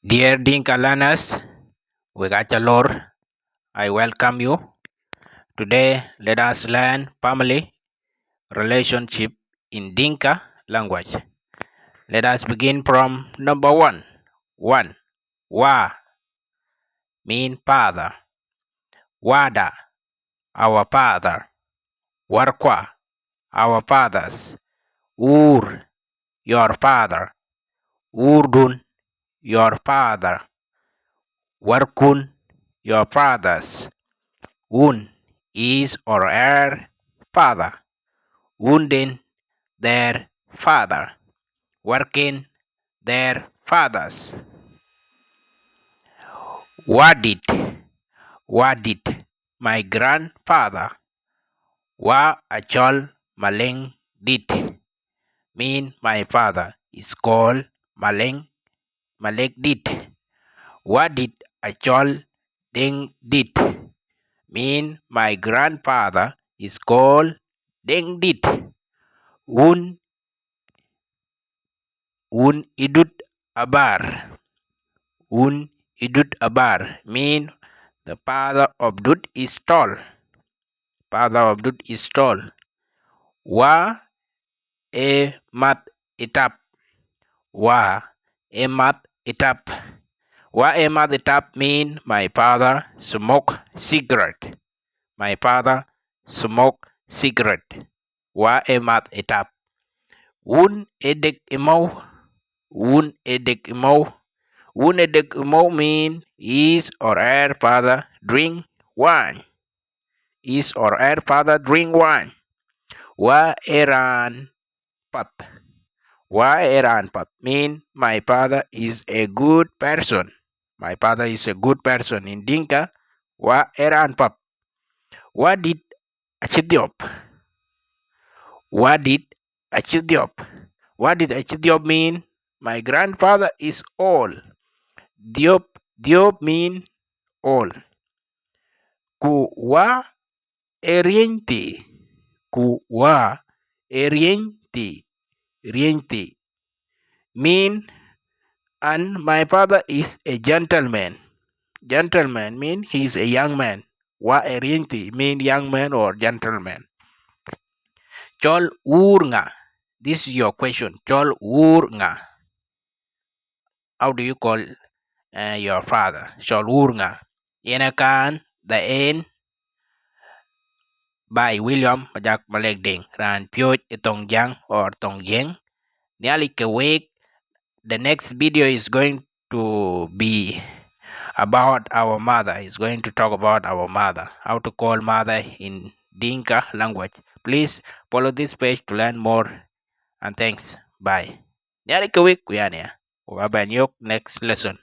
Dear Dinka learners, Wegachalor, I welcome you. Today, let us learn family relationship in Dinka language. Let us begin from number one. One, Wa mean father. Wada, our father. Warkwa, our fathers. Ur, your father. Urdun, your father. Warkun, your fathers. Un is or her father. Wounding their father. Working their fathers. What did my grandfather Wa Achol Maleng did mean my father is called Malek did. What did Achol Deng did mean my grandfather is called Deng did. Un idut abar. Un idut abar mean the father of Dut is tall. Father of Dut is tall. Wa e mat itap. Wa e mat itap. Wa e mat itap mean my father smoke cigarette. My father smoke cigarette. Wa e mat itap. Un edek imau. Un edek imau. Un edek imau mean his or her father drink wine. His or her father drink wine. Wa eran pap. Wa eran pap mean my father is a good person. My father is a good person. In Dinka, wa eran pap. What did Achidiop? What did Achidiop? What did Achidiop mean? My grandfather is old. Diop mean old. Ku wa eriente. Ku wa eriente. Riente mean and my father is a gentleman. Gentleman mean he's a young man. Wa eriente mean young man or gentleman. Chol urnga. This is your question. Chol urnga. How do you call your father? Chol urnga. Yenakan the end by William Majak Malegding. Ran Pyoj Tongjang or Tongjang. Nyali Kewek. The next video is going to be about our mother. Is going to talk about our mother, how to call mother in Dinka language. Please follow this page to learn more, and thanks. Bye. Nyari kawik kuyania. Next lesson.